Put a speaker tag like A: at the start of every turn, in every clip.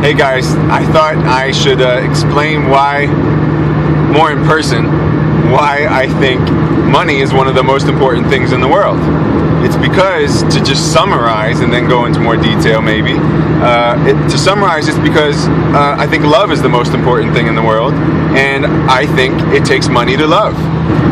A: Hey guys, I thought I should explain why, more in person, why I think money is one of the most important things in the world. It's because, to just summarize and then go into more detail maybe, to summarize, it's because I think love is the most important thing in the world, and I think it takes money to love.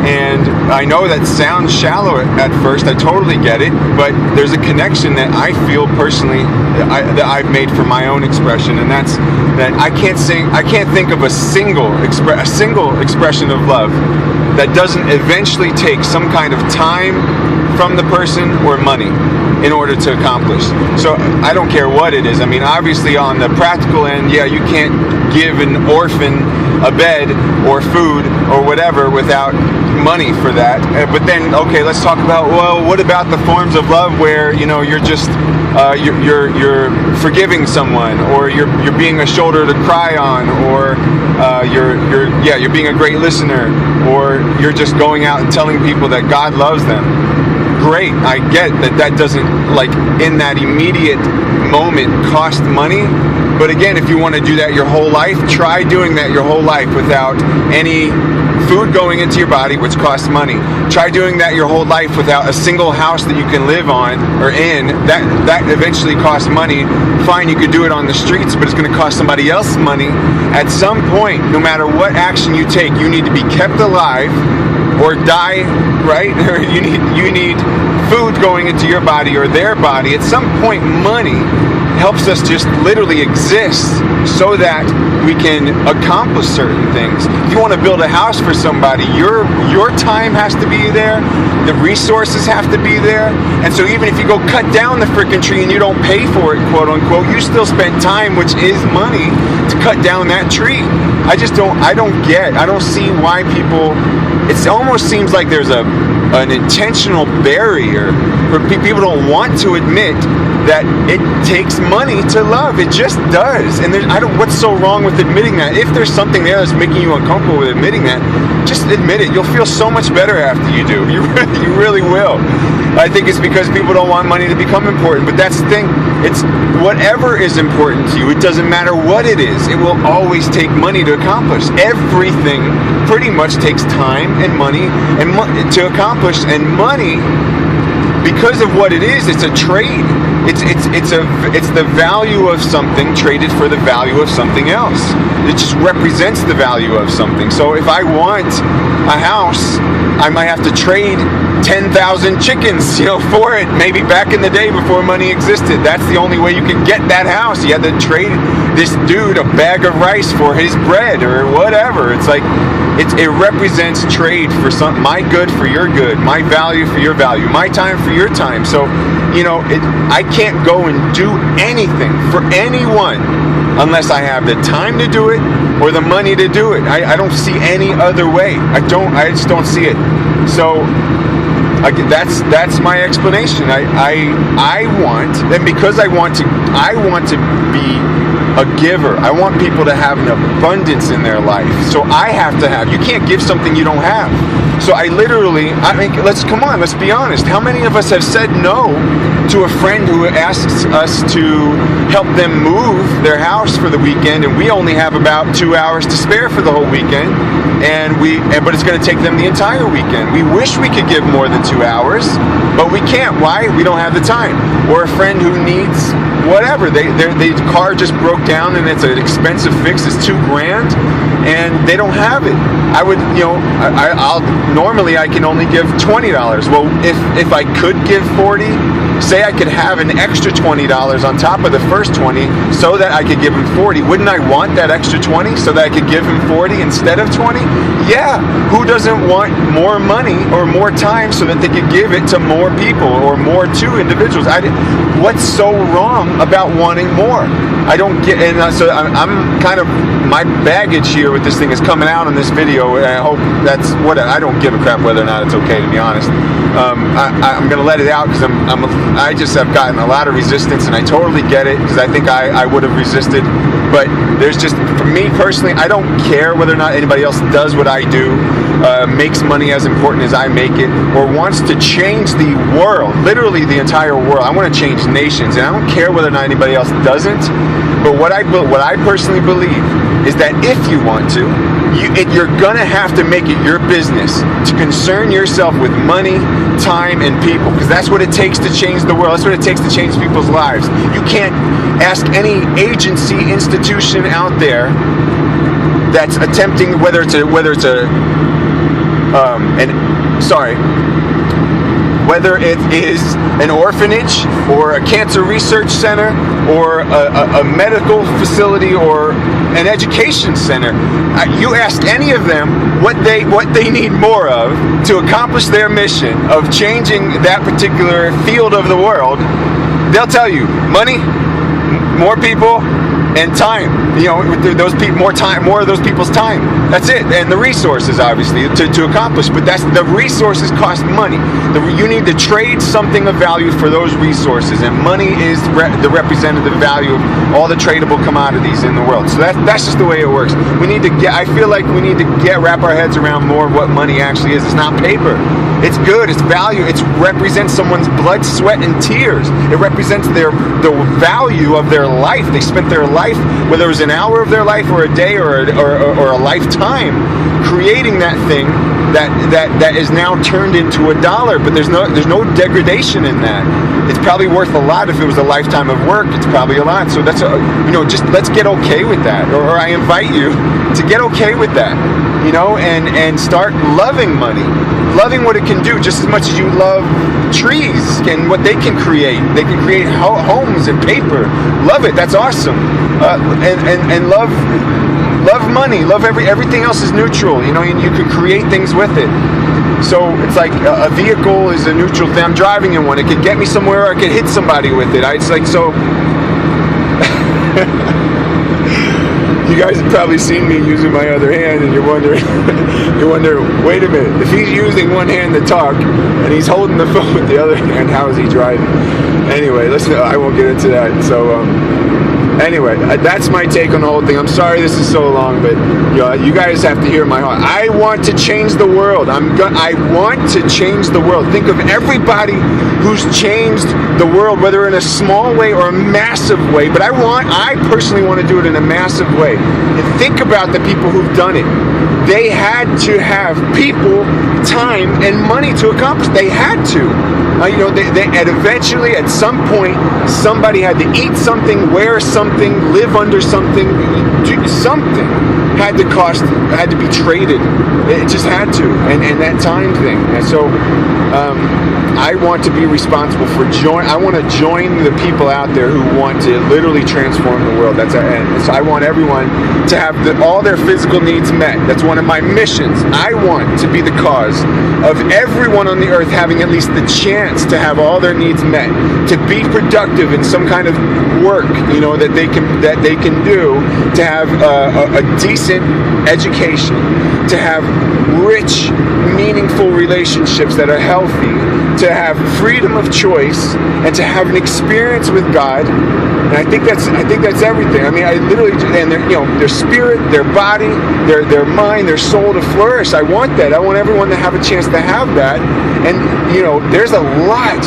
A: And I know that sounds shallow at first, I totally get it, but there's a connection that I feel personally that I've made for my own expression, and that's that I can't think of a single expression of love that doesn't eventually take some kind of time from the person or money in order to accomplish. So I don't care what it is. I mean, obviously on the practical end, yeah, you can't give an orphan a bed or food or whatever without money for that. But then, okay, let's talk about, well, what about the forms of love where, you know, you're just you're forgiving someone, or you're being a shoulder to cry on, or you're being a great listener, or you're just going out and telling people that God loves them. Great, I get that doesn't, like, in that immediate moment cost money. But again, if you want to do that your whole life, try doing that your whole life without any food going into your body, which costs money. Try doing that your whole life without a single house that you can live on or in. That eventually costs money. Fine, you could do it on the streets, but it's going to cost somebody else money. At some point, no matter what action you take, you need to be kept alive or die, right? Or you need food going into your body or their body. At some point, money helps us just literally exist so that we can accomplish certain things. If you want to build a house for somebody, your time has to be there, the resources have to be there, and so even if you go cut down the frickin' tree and you don't pay for it, quote unquote, you still spent time, which is money, to cut down that tree. I don't see why people, it almost seems like there's an intentional barrier where people don't want to admit that it takes money to love. It just does. And what's so wrong with admitting that? If there's something there that's making you uncomfortable with admitting that, just admit it. You'll feel so much better after you do. You really will. I think it's because people don't want money to become important. But that's the thing. It's whatever is important to you. It doesn't matter what it is. It will always take money to accomplish. Everything pretty much takes time and money to accomplish. And money, because of what it is, it's a trade. It's the value of something traded for the value of something else. It just represents the value of something. So if I want a house, I might have to trade 10,000 chickens, for it. Maybe back in the day before money existed, that's the only way you could get that house. You had to trade this dude a bag of rice for his bread or whatever. It's like it represents trade for my good for your good, my value for your value, my time for your time. So, I can't go and do anything for anyone unless I have the time to do it or the money to do it. I don't see any other way. I just don't see it. So that's my explanation. I want, and because I want to be a giver. I want people to have an abundance in their life. So I have to have. You can't give something you don't have. So let's be honest. How many of us have said no to a friend who asks us to help them move their house for the weekend, and we only have about 2 hours to spare for the whole weekend, but it's going to take them the entire weekend. We wish we could give more than 2 hours, but we can't. Why? We don't have the time. Or a friend who needs whatever. The car just broke down and it's an expensive fix. It's $2,000 and they don't have it. Normally I can only give $20. Well, if I could give 40, say I could have an extra $20 on top of the first 20 so that I could give him 40. Wouldn't I want that extra 20 so that I could give him 40 instead of 20? Yeah. Who doesn't want more money or more time so that they could give it to more people or more to individuals? What's so wrong about wanting more? I don't get, and so I'm kind of, my baggage here with this thing is coming out in this video, and I hope that's what I don't give a crap whether or not it's okay, to be honest. I'm going to let it out because I'm I just have gotten a lot of resistance, and I totally get it, because I think I would have resisted. But there's just, for me personally, I don't care whether or not anybody else does what I do, makes money as important as I make it, or wants to change the world, literally the entire world. I want to change nations, and I don't care whether or not anybody else doesn't. But what I personally believe is that if you want to, you're gonna have to make it your business to concern yourself with money, time, and people, because that's what it takes to change the world. That's what it takes to change people's lives. You can't ask any agency, institution out there that's attempting, whether it's whether it is an orphanage or a cancer research center or a medical facility or an education center. You ask any of them what they need more of to accomplish their mission of changing that particular field of the world, they'll tell you money, more people, and time. Those people, more of those people's time. That's it. And the resources, obviously, to accomplish. But the resources cost money. You need to trade something of value for those resources, and money is the representative value of all the tradable commodities in the world. So that's just the way it works. I feel like we need to wrap our heads around more of what money actually is. It's not paper. It's good. It's value. It represents someone's blood, sweat, and tears. It represents the value of their life. They spent their life, whether it was an hour of their life or a day or a lifetime, creating that thing that is now turned into a dollar. But there's no degradation in that. It's probably worth a lot if it was a lifetime of work. It's probably a lot. So that's just let's get okay with that. Or I invite you to get okay with that. And start loving money, loving what it can do just as much as you love trees and what they can create. They can create homes and paper. Love it. That's awesome. And love money. Love everything else is neutral. And you can create things with it. So it's like a vehicle is a neutral thing. I'm driving in one. It could get me somewhere, or I could hit somebody with it. It's like so. You guys have probably seen me using my other hand, and you're wondering, wait a minute, if he's using one hand to talk, and he's holding the phone with the other hand, how is he driving? Anyway, listen, I won't get into that. So, anyway, that's my take on the whole thing. I'm sorry this is so long, but you guys have to hear my heart. I want to change the world. I want to change the world. Think of everybody who's changed the world, whether in a small way or a massive way. But I personally want to do it in a massive way. And think about the people who've done it. They had to have people, time, and money to accomplish. They had to. And eventually, at some point, somebody had to eat something, wear something, live under something. Something had to be traded. It just had to. And that time thing. And so, I want to be responsible for I want to join the people out there who want to literally transform the world. So I want everyone to have all their physical needs met. That's one of my missions. I want to be the cause of everyone on the earth having at least the chance to have all their needs met, to be productive in some kind of work, that they can do, to have a decent education, to have rich, meaningful relationships that are healthy, to have freedom of choice, and to have an experience with God. And I think that's everything. I mean, I literally, and their spirit, their body, their mind, their soul to flourish. I want that. I want everyone to have a chance to have that. And there's a lot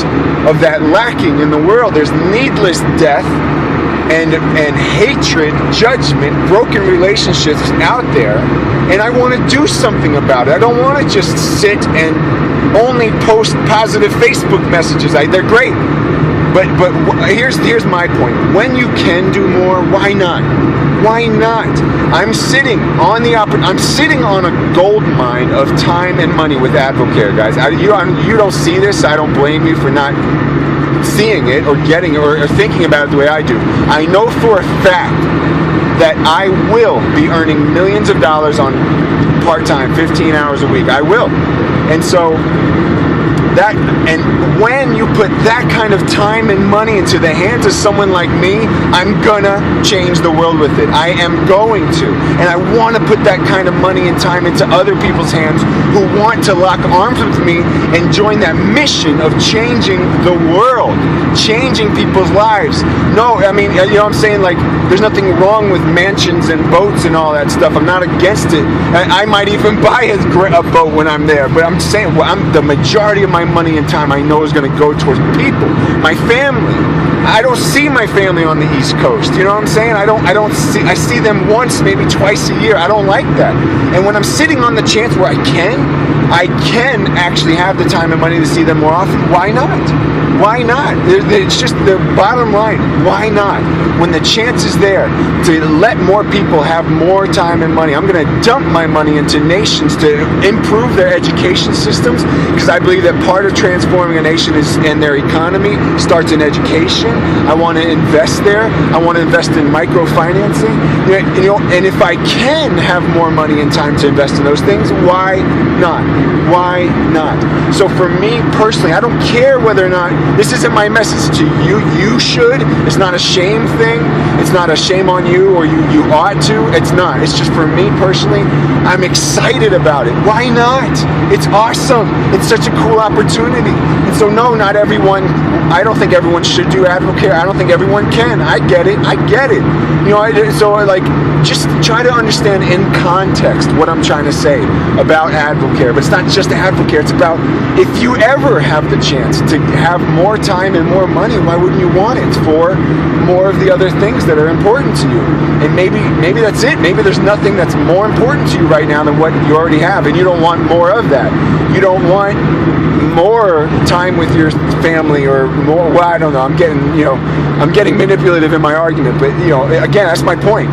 A: of that lacking in the world. There's needless death and hatred, judgment, broken relationships out there. And I want to do something about it. I don't want to just sit and only post positive Facebook messages. They're great. But here's my point. When you can do more, why not? Why not? I'm sitting on a gold mine of time and money with Advocare, guys. You don't see this. I don't blame you for not seeing it or getting it or thinking about it the way I do. I know for a fact that I will be earning millions of dollars on part-time, 15 hours a week. I will. And so And when you put that kind of time and money into the hands of someone like me, I'm gonna change the world with it. I am going to. And I want to put that kind of money and time into other people's hands who want to lock arms with me and join that mission of changing the world, changing people's lives. No, I mean, you know what I'm saying? Like, there's nothing wrong with mansions and boats and all that stuff. I'm not against it. I might even buy a boat when I'm there. But I'm saying, the majority of my money and time I know is going to go towards people, my family. I don't see my family on the East Coast. You know what I'm saying? I see them once, maybe twice a year. I don't like that. And when I'm sitting on the chance where I can actually have the time and money to see them more often, why not? Why not? It's just the bottom line. Why not? When the chance is there to let more people have more time and money, I'm going to dump my money into nations to improve their education systems, because I believe that part of transforming a nation and their economy starts in education. I want to invest there. I want to invest in microfinancing. You know, and if I can have more money and time to invest in those things, why not? Why not? So for me personally, I don't care whether or not this isn't my message to you. You should. It's not a shame thing. It's not a shame on you or you ought to. It's not. It's just for me personally, I'm excited about it. Why not? It's awesome. It's such a cool opportunity. And so no, not everyone, I don't think everyone should do AdvoCare. I don't think everyone can. I get it. You know, so like, just try to understand in context what I'm trying to say about AdvoCare. But it's not just AdvoCare. It's about, if you ever have the chance to have more time and more money, why wouldn't you want it for more of the other things that are important to you? And maybe that's it. Maybe there's nothing that's more important to you right now than what you already have, and you don't want more of that. You don't want more time with your family or more. Well, I don't know. I'm getting manipulative in my argument, but again, that's my point.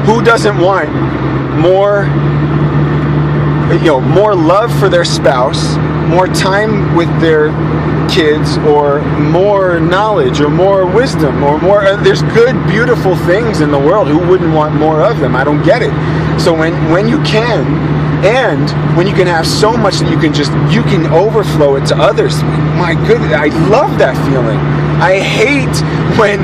A: Who doesn't want more love for their spouse, more time with their kids, or more knowledge, or more wisdom, or more? There's good, beautiful things in the world. Who wouldn't want more of them? I don't get it. So when you can, and when you can have so much that you can overflow it to others. My goodness, I love that feeling. I hate when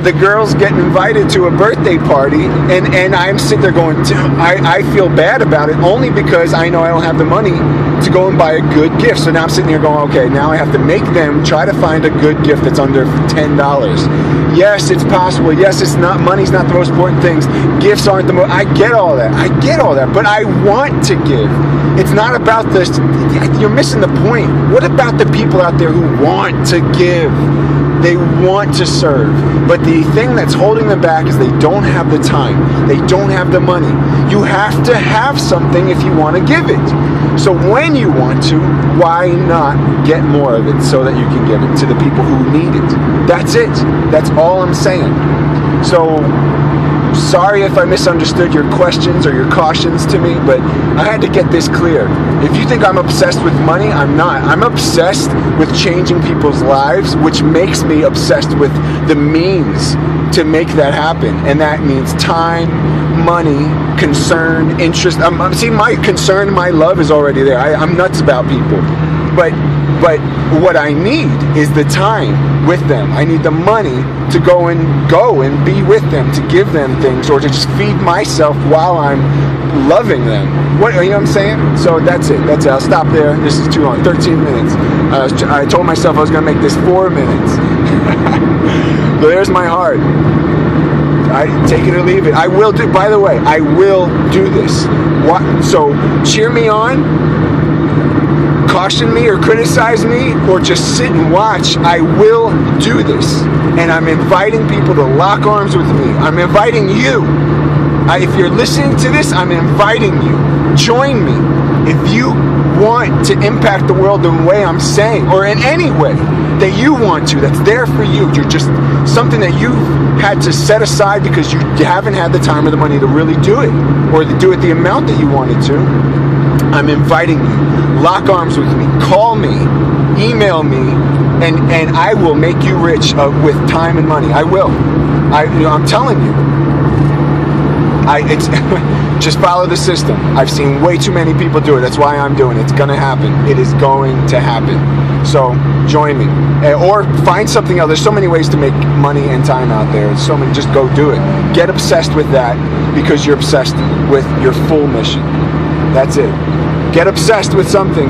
A: the girls get invited to a birthday party and I'm sitting there going, I feel bad about it, only because I know I don't have the money to go and buy a good gift. So now I'm sitting here going, okay, now I have to make them try to find a good gift that's under $10. Yes, it's possible. Yes, it's not, money's not the most important things. Gifts aren't the most, I get all that, but I want to give. It's not about this. You're missing the point. What about the people out there who want to give? They want to serve, but the thing that's holding them back is they don't have the time. They don't have the money. You have to have something if you want to give it. So when you want to, why not get more of it so that you can give it to the people who need it? That's it. That's all I'm saying. So sorry if I misunderstood your questions or your cautions to me, but I had to get this clear. If you think I'm obsessed with money, I'm not. I'm obsessed with changing people's lives, which makes me obsessed with the means to make that happen. And that means time, money, concern, interest. See, my concern, my love is already there. I'm nuts about people. But what I need is the time with them. I need the money to go and be with them, to give them things, or to just feed myself while I'm loving them. You know what I'm saying? So that's it. I'll stop there. This is too long. 13 minutes. I told myself I was going to make this 4 minutes. So there's my heart. I take it or leave it. I will do. By the way, I will do this. So cheer me on. Caution me or criticize me or just sit and watch. I will do this, and I'm inviting people to lock arms with me. I'm inviting you. If you're listening to this, I'm inviting you. Join me. If you want to impact the world the way I'm saying, or in any way that you want to, that's there for you. You're just something that you've had to set aside because you haven't had the time or the money to really do it, or to do it the amount that you wanted to. I'm inviting you. Lock arms with me. Call me. Email me. And I will make you rich with time and money. I will. I'm telling you. It's just follow the system. I've seen way too many people do it. That's why I'm doing it. It's gonna happen. It is going to happen. So join me, or find something else. There's so many ways to make money and time out there. There's so many. Just go do it. Get obsessed with that because you're obsessed with your full mission. That's it. Get obsessed with something.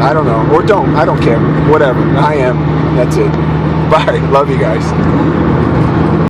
A: I don't know, or don't. I don't care. Whatever. I am. That's it. Bye. Love you guys.